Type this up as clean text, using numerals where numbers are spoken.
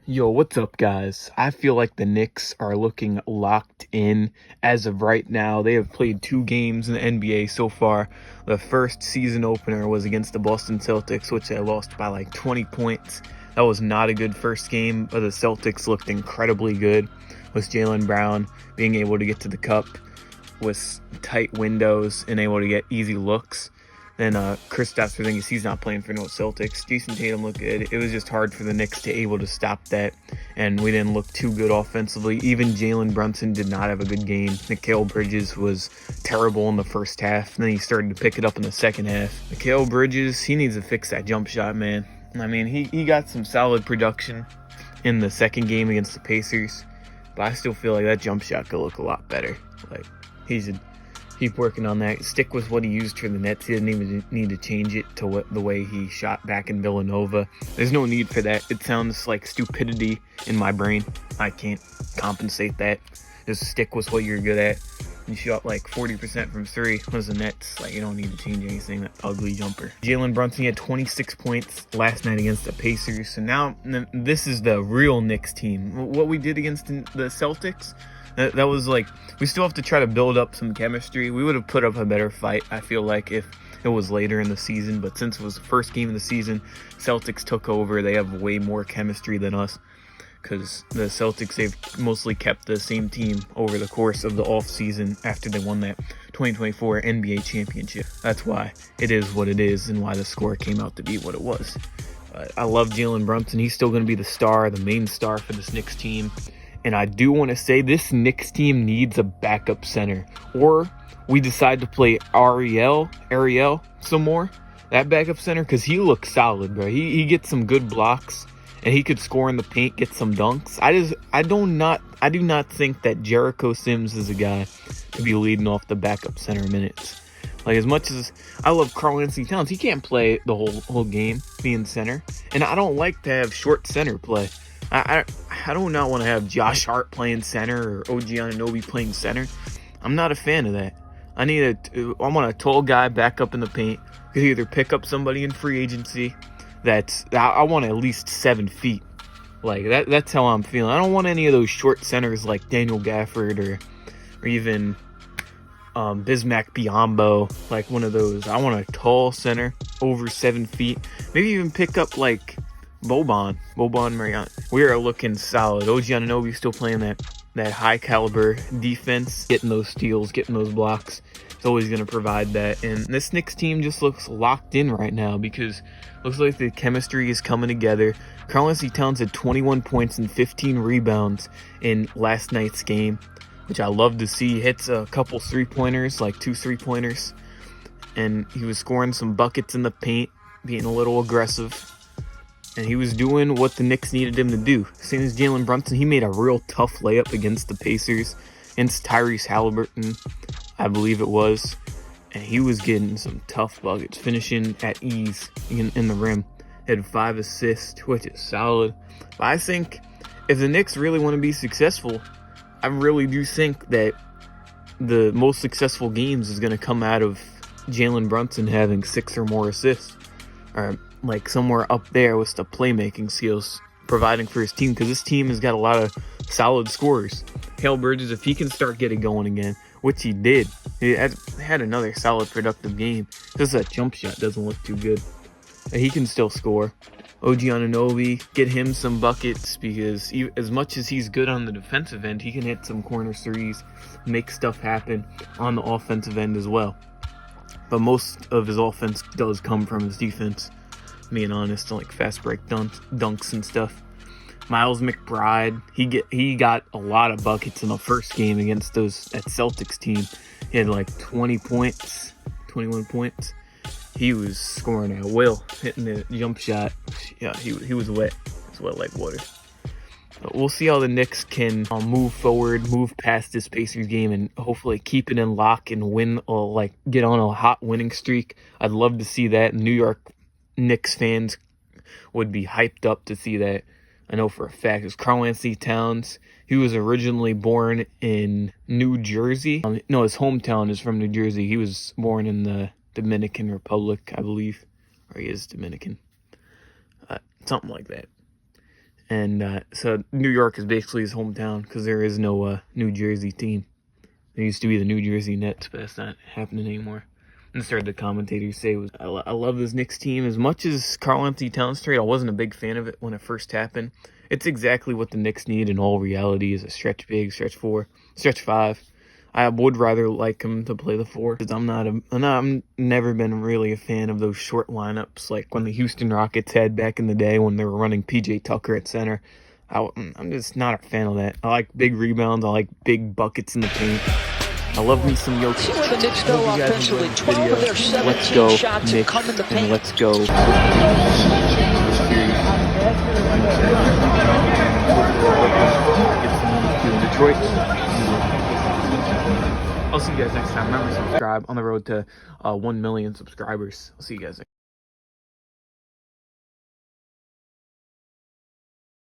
Yo, what's up, guys? I feel like the Knicks are looking locked in as of right now. They have played 2 games in the NBA so far. The first season opener was against the Boston Celtics, which they lost by like 20 points. That was not a good first game, but the Celtics looked incredibly good with Jaylen Brown being able to get to the cup with tight windows and able to get easy looks. Then Kristaps Porzingis, he's not playing for no Celtics. Jason Tatum looked good. It was just hard for the Knicks to able to stop that, and we didn't look too good offensively. Even Jalen Brunson did not have a good game. Mikal Bridges was terrible in the first half, and then he started to pick it up in the second half. Mikal Bridges, he needs to fix that jump shot, man. I mean, he got some solid production in the second game against the Pacers, but I still feel like that jump shot could look a lot better. Like, he should keep working on that. Stick with what he used for the Nets. He didn't even need to change it to the way he shot back in Villanova. There's no need for that. It sounds like stupidity in my brain. I can't compensate that. Just stick with what you're good at. You shot like 40% from three. Was the Nets? Like, you don't need to change anything. That ugly jumper. Jalen Brunson had 26 points last night against the Pacers. So now this is the real Knicks team. What we did against the Celtics, that was like, we still have to try to build up some chemistry. We would have put up a better fight, I feel like, if it was later in the season. But since it was the first game of the season, Celtics took over. They have way more chemistry than us because the Celtics, they've mostly kept the same team over the course of the offseason after they won that 2024 NBA championship. That's why it is what it is and why the score came out to be what it was. I love Jalen Brunson. He's still going to be the star, the main star for this Knicks team. And I do want to say this Knicks team needs a backup center. Or we decide to play Ariel some more. That backup center, because he looks solid, bro. He gets some good blocks. And he could score in the paint, get some dunks. I do not think that Jericho Sims is a guy to be leading off the backup center minutes. Like, as much as I love Karl-Anthony Towns, he can't play the whole game being center. And I don't like to have short center play. I do not want to have Josh Hart playing center or OG Anunoby playing center. I'm not a fan of that. I want a tall guy back up in the paint. Could either pick up somebody in free agency. I want at least 7 feet. Like, that's how I'm feeling. I don't want any of those short centers like Daniel Gafford or even Bismack Biyombo, like one of those. I want a tall center over 7 feet. Maybe even pick up like Boban Marriott. We are looking solid. OG Anunoby still playing that high caliber defense, getting those steals, getting those blocks. It's always going to provide that. And this Knicks team just looks locked in right now because it looks like the chemistry is coming together. Karl-Anthony Towns had 21 points and 15 rebounds in last night's game, which I love to see. He hits a couple 3-pointers, like 2 3-pointers. And he was scoring some buckets in the paint, being a little aggressive. And he was doing what the Knicks needed him to do. Same as Jalen Brunson, he made a real tough layup against the Pacers, against Tyrese Halliburton, I believe it was. And he was getting some tough buckets, finishing at ease in the rim. Had 5 assists, which is solid. But I think if the Knicks really want to be successful, I really do think that the most successful games is going to come out of Jalen Brunson having 6 or more assists. Or like somewhere up there with the playmaking skills, providing for his team, because this team has got a lot of solid scorers. Hale Bridges, if he can start getting going again, which he did, he had another solid productive game. Just that jump shot doesn't look too good. He can still score. OG Anunoby, get him some buckets, because as much as he's good on the defensive end, he can hit some corner threes, make stuff happen on the offensive end as well. But most of his offense does come from his defense, being honest, like fast break dunks and stuff. Miles McBride, he got a lot of buckets in the first game against that Celtics team. He had like 20 points, 21 points. He was scoring at will, hitting the jump shot. Yeah, he was wet. It's wet like water. But we'll see how the Knicks can move forward, move past this Pacers game, and hopefully keep it in lock and win, or like get on a hot winning streak. I'd love to see that. New York Knicks fans would be hyped up to see that. I know for a fact. It's Karl-Anthony Towns. He was originally born in New Jersey. No, his hometown is from New Jersey. He was born in the Dominican Republic, I believe. Or he is Dominican. Something like that. And so New York is basically his hometown because there is no New Jersey team. There used to be the New Jersey Nets, but that's not happening anymore. And started the commentators say, I love this Knicks team. As much as Karl-Anthony Towns trade, I wasn't a big fan of it when it first happened. It's exactly what the Knicks need in all reality, is a stretch big, stretch 4, stretch 5. I would rather like him to play the 4, because I'm never been really a fan of those short lineups, like when the Houston Rockets had back in the day when they were running PJ Tucker at center. I'm just not a fan of that. I like big rebounds. I like big buckets in the paint. I love me some Jokic. See where the Knicks go offensively. 12 of their 17 shots have come in the paint. And let's go. Detroit. I'll see you guys next time. Remember to subscribe on the road to 1 million subscribers. I'll see you guys next time.